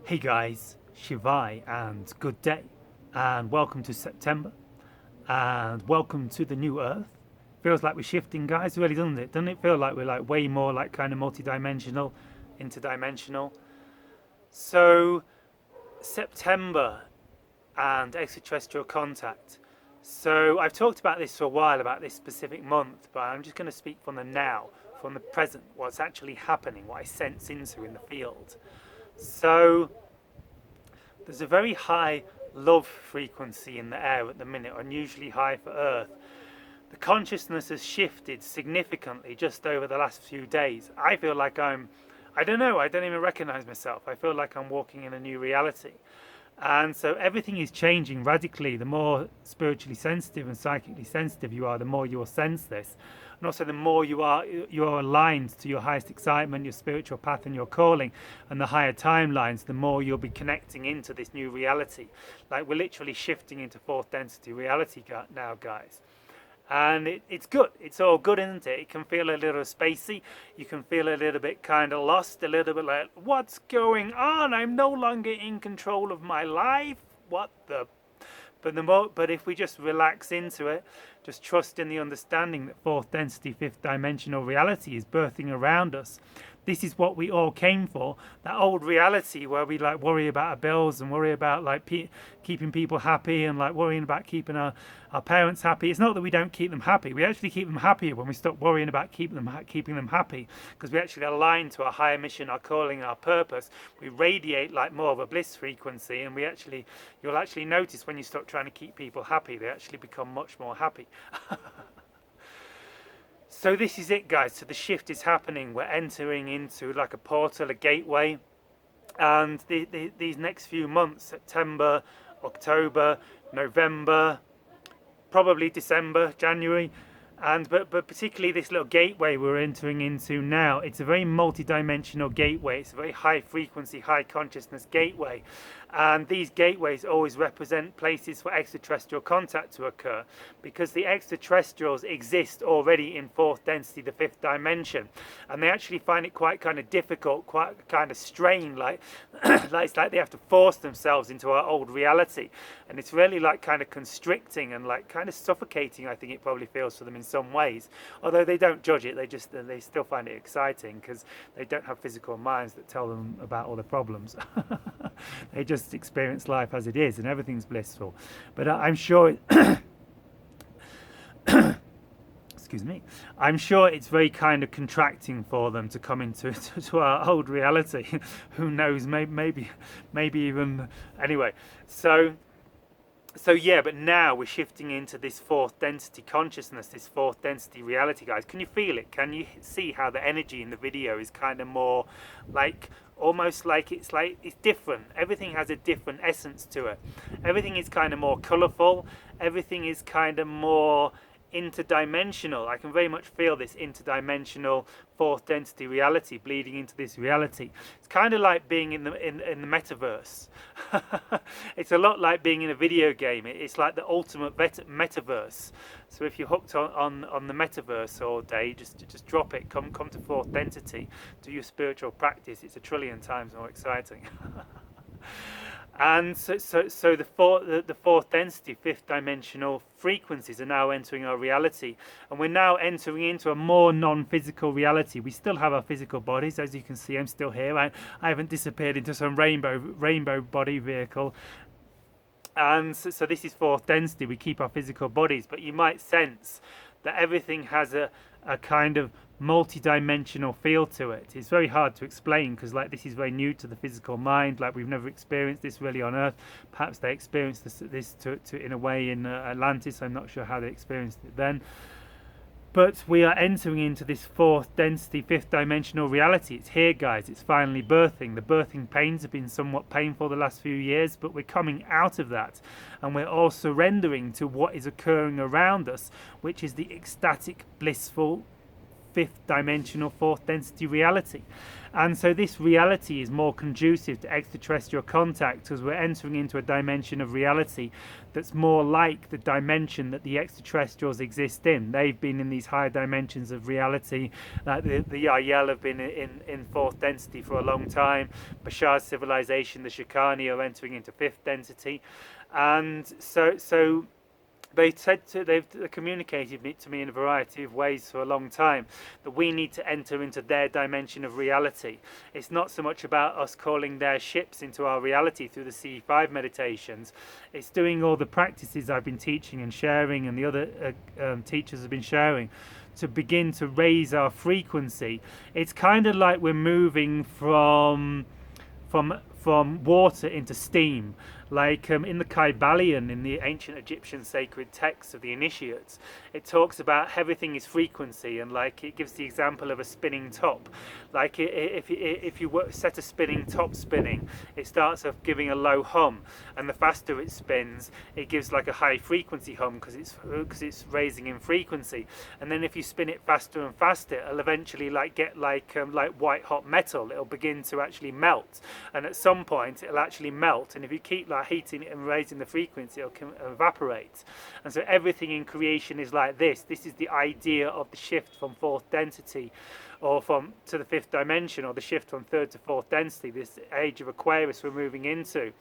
Hey guys, Shivai and good day and welcome to September and welcome to the new Earth. Feels like we're shifting, guys, really, doesn't it? Doesn't it feel like we're like way more like kind of multi-dimensional, interdimensional? So September and extraterrestrial contact. So I've talked about this for a while, about this specific month, but I'm just going to speak from the now, from the present, what's actually happening, what I sense into in the field. So there's a very high love frequency in the air at the minute, unusually high for Earth. The consciousness has shifted significantly just over the last few days. I feel like I don't know, I don't even recognize myself. I feel like I'm walking in a new reality. And so everything is changing radically. The more spiritually sensitive and psychically sensitive you are, the more you will sense this. And also the more you are aligned to your highest excitement, your spiritual path and your calling and the higher timelines, the more you'll be connecting into this new reality. Like we're literally shifting into fourth density reality now, guys. And it's good. It's all good, isn't it? It can feel a little spacey. You can feel a little bit kind of lost, a little bit like, what's going on? I'm no longer in control of my life. What the? But if we just relax into it, just trust in the understanding that fourth density, fifth dimensional reality is birthing around us. This is what we all came for. That old reality where we like worry about our bills and worry about like keeping people happy and like worrying about keeping our parents happy. It's not that we don't keep them happy. We actually keep them happier when we stop worrying about keeping them happy, because we actually align to our higher mission, our calling, our purpose. We radiate like more of a bliss frequency, and you'll actually notice when you stop trying to keep people happy, they actually become much more happy. So this is it, guys. So the shift is happening. We're entering into like a portal, a gateway, and these next few months, September, October, November, probably December, January, but particularly this little gateway we're entering into now. It's a very multi-dimensional gateway. It's a very high frequency, high consciousness gateway, and these gateways always represent places for extraterrestrial contact to occur, because the extraterrestrials exist already in fourth density, the fifth dimension, and they actually find it quite kind of difficult, quite kind of strained, like like it's like they have to force themselves into our old reality, and it's really like kind of constricting and like kind of suffocating. I think it probably feels for them in some ways, although they don't judge it. They still find it exciting because they don't have physical minds that tell them about all the problems. They just experience life as it is, and everything's blissful. But I'm sure excuse me, I'm sure it's very kind of contracting for them to come into to our old reality. Who knows, maybe even anyway. So yeah, but now we're shifting into this fourth density consciousness, this fourth density reality, guys. Can you feel it? Can you see how the energy in the video is kind of more like, almost like it's different. Everything has a different essence to it. Everything is kind of more colorful. Everything is kind of more interdimensional. I can very much feel this interdimensional fourth density reality bleeding into this reality. It's kind of like being in the metaverse. It's a lot like being in a video game. It's like the ultimate metaverse. So if you're hooked on the metaverse all day, just drop it. Come to fourth density. Do your spiritual practice. It's a trillion times more exciting. And so the fourth density, fifth dimensional frequencies are now entering our reality, and we're now entering into a more non-physical reality. We still have our physical bodies, as you can see. I'm still here. I haven't disappeared into some rainbow body vehicle. And so this is fourth density. We keep our physical bodies, but you might sense that everything has a kind of multi-dimensional feel to it. It's very hard to explain because like this is very new to the physical mind. Like we've never experienced this really on Earth. Perhaps they experienced this in a way in Atlantis. I'm not sure how they experienced it then. But we are entering into this fourth density, fifth dimensional reality. It's here, guys. It's finally birthing. The birthing pains have been somewhat painful the last few years, but we're coming out of that. And we're all surrendering to what is occurring around us, which is the ecstatic, blissful fifth dimensional, fourth density reality. And so this reality is more conducive to extraterrestrial contact as we're entering into a dimension of reality that's more like the dimension that the extraterrestrials exist in. They've been in these higher dimensions of reality. Like the Yahyel have been in fourth density for a long time. Bashar's civilization, the Shikani, are entering into fifth density. And so they've communicated it to me in a variety of ways for a long time that we need to enter into their dimension of reality. It's not so much about us calling their ships into our reality through the CE5 meditations. It's doing all the practices I've been teaching and sharing, and the other teachers have been sharing, to begin to raise our frequency. It's kind of like we're moving from water into steam. Like in the Kybalion, in the ancient Egyptian sacred texts of the initiates, it talks about everything is frequency, and like it gives the example of a spinning top. Like if you set a spinning top spinning, it starts off giving a low hum, and the faster it spins, it gives like a high frequency hum because it's raising in frequency. And then if you spin it faster and faster, it'll eventually get like white hot metal. It'll begin to actually melt, and at some point it'll actually melt. And if you keep heating it and raising the frequency, it'll evaporate. And so everything in creation is like this. This is the idea of the shift from fourth density or to the fifth dimension, or the shift from third to fourth density, this age of Aquarius we're moving into.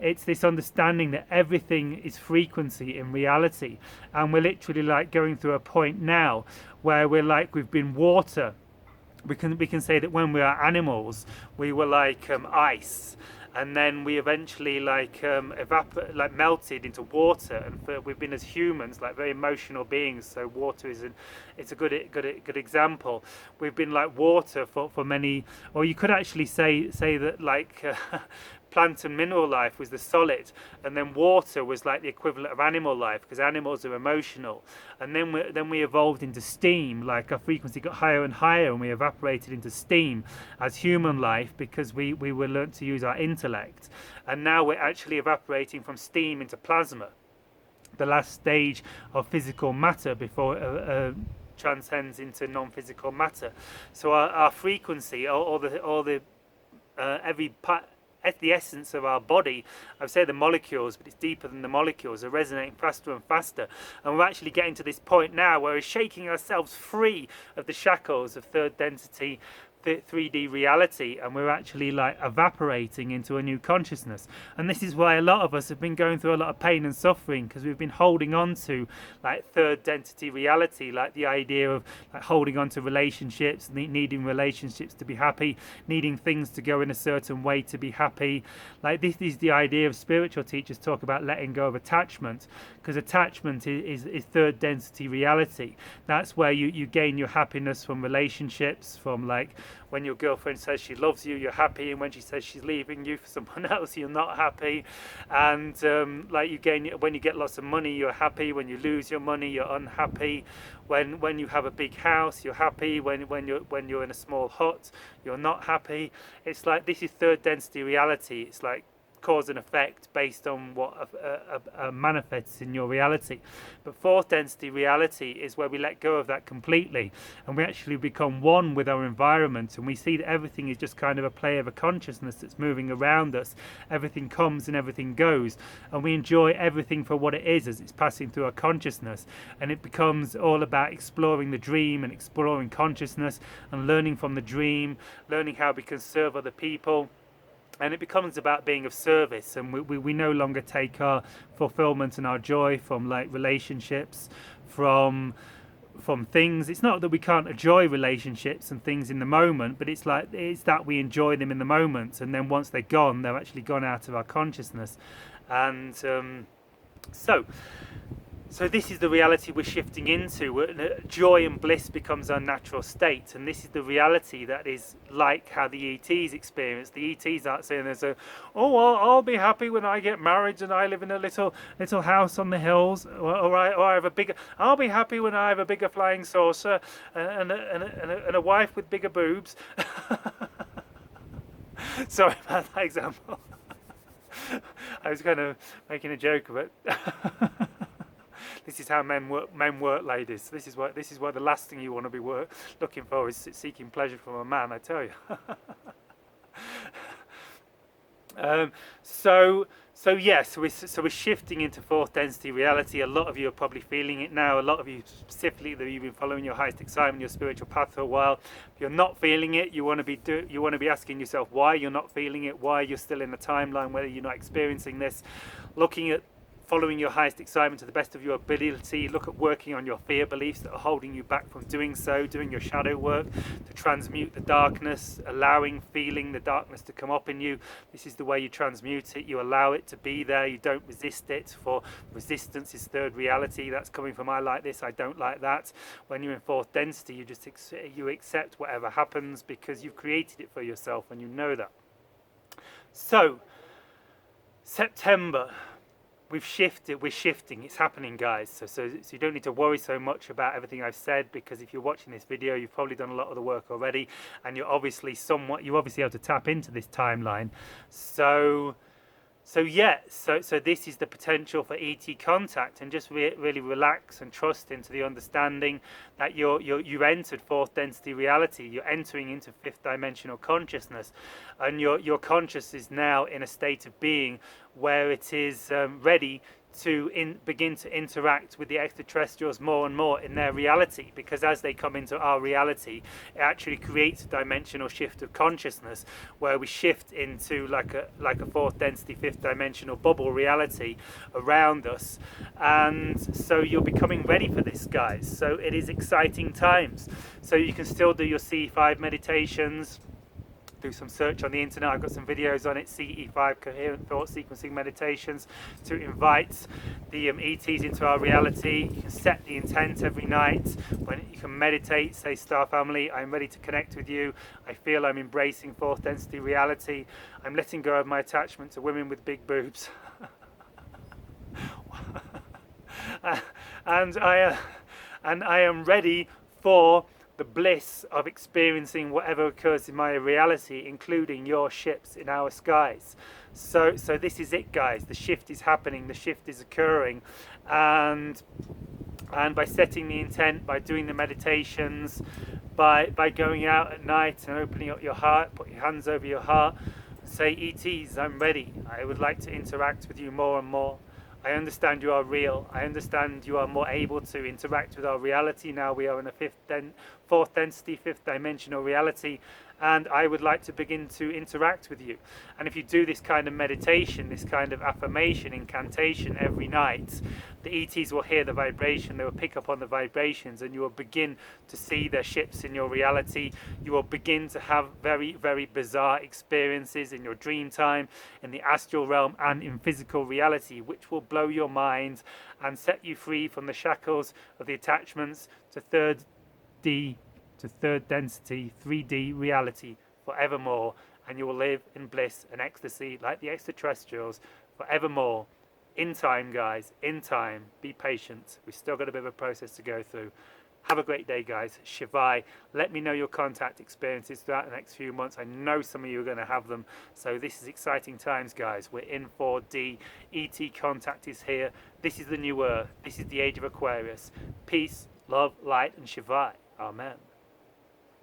It's this understanding that everything is frequency in reality, and we're literally like going through a point now where we've been water. We can say that when we are animals, we were like ice, and then we eventually melted into water, and we've been as humans like very emotional beings. So water it's a good example. We've been like water for many, or you could actually say that plant and mineral life was the solid, and then water was like the equivalent of animal life, because animals are emotional. And then we evolved into steam. Like our frequency got higher and higher, and we evaporated into steam as human life, because we were learnt to use our intellect. And now we're actually evaporating from steam into plasma, the last stage of physical matter before transcends into non-physical matter. So our frequency, every part, the essence of our body, I would say the molecules, but it's deeper than the molecules, are resonating faster and faster. And we're actually getting to this point now where we're shaking ourselves free of the shackles of third density 3D reality, and we're actually like evaporating into a new consciousness. And this is why a lot of us have been going through a lot of pain and suffering, because we've been holding on to like third density reality, like the idea of like holding on to relationships, needing relationships to be happy, needing things to go in a certain way to be happy. Like this is the idea of spiritual teachers talk about letting go of attachment, because attachment is third density reality. That's where you gain your happiness from relationships, from like when your girlfriend says she loves you, you're happy, and when she says she's leaving you for someone else, you're not happy. And like you gain, when you get lots of money, you're happy. When you lose your money, you're unhappy. When you have a big house, you're happy. When you're in a small hut, you're not happy. It's like this is third density reality. It's like cause and effect based on what manifests in your reality. But fourth density reality is where we let go of that completely, and we actually become one with our environment, and we see that everything is just kind of a play of a consciousness that's moving around us. Everything comes and everything goes, and we enjoy everything for what it is as it's passing through our consciousness. And it becomes all about exploring the dream and exploring consciousness and learning from the dream, learning how we can serve other people. And it becomes about being of service, and we no longer take our fulfillment and our joy from like relationships, from things. It's not that we can't enjoy relationships and things in the moment, but it's that we enjoy them in the moment, and then once they're gone, they're actually gone out of our consciousness. And so this is the reality we're shifting into. Joy and bliss becomes our natural state, and this is the reality that is like how the ETs experience. The ETs aren't saying I'll be happy when I get married and I live in a little house on the hills, or I have a bigger. I'll be happy when I have a bigger flying saucer and a wife with bigger boobs. Sorry about that example. I was kind of making a joke of it. This is how men work, ladies. This is what the last thing you want to be looking for is seeking pleasure from a man, I tell you. So yes, we're shifting into fourth density reality. A lot of you are probably feeling it now. A lot of you specifically that you've been following your highest excitement, your spiritual path for a while. If you're not feeling it, you want to be asking yourself why you're not feeling it, why you're still in the timeline, whether you're not experiencing this. Looking at following your highest excitement to the best of your ability. Look at working on your fear beliefs that are holding you back from doing so, doing your shadow work to transmute the darkness, feeling the darkness to come up in you. This is the way you transmute it. You allow it to be there. You don't resist it. For resistance is third reality. That's coming from I like this, I don't like that. When you're in fourth density, you accept whatever happens because you've created it for yourself and you know that. So, September. We're shifting, it's happening, guys. So you don't need to worry so much about everything I've said, because if you're watching this video, you've probably done a lot of the work already, and you're obviously able to tap into this timeline. So this is the potential for ET contact, and just really relax and trust into the understanding that you've entered fourth density reality. You're entering into fifth dimensional consciousness, and your conscious is now in a state of being where it is ready to begin to interact with the extraterrestrials more and more in their reality, because as they come into our reality, it actually creates a dimensional shift of consciousness where we shift into like a fourth density, fifth dimensional bubble reality around us. And so you're becoming ready for this, guys. So it is exciting times. So you can still do your CE5 meditations. Do some search on the internet. I've got some videos on it. CE5 coherent thought sequencing meditations to invite the ETs into our reality. You can set the intent every night when you can meditate. Say, Star Family, I'm ready to connect with you. I feel I'm embracing fourth density reality. I'm letting go of my attachment to women with big boobs. and I am ready for the bliss of experiencing whatever occurs in my reality, including your ships in our skies. So this is it, guys. The shift is happening. The shift is occurring, and by setting the intent, by doing the meditations, by going out at night and opening up your heart, put your hands over your heart, say, ETs, I'm ready. I would like to interact with you more and more. I understand you are real. I understand you are more able to interact with our reality. Now we are in a fourth density, fifth dimensional reality, and I would like to begin to interact with you. And if you do this kind of meditation, this kind of affirmation, incantation every night, the ETs will hear the vibration, they will pick up on the vibrations, and you will begin to see their ships in your reality. You will begin to have very, very bizarre experiences in your dream time, in the astral realm, and in physical reality, which will blow your mind and set you free from the shackles of the attachments to third density, 3D reality forevermore, and you will live in bliss and ecstasy like the extraterrestrials forevermore. In time, guys, in time. Be patient. We've still got a bit of a process to go through. Have a great day, guys. Shivai. Let me know your contact experiences throughout the next few months. I know some of you are going to have them. So this is exciting times, guys. We're in 4D. ET contact is here. This is the new Earth. This is the age of Aquarius. Peace, love, light, and Shivai. Amen.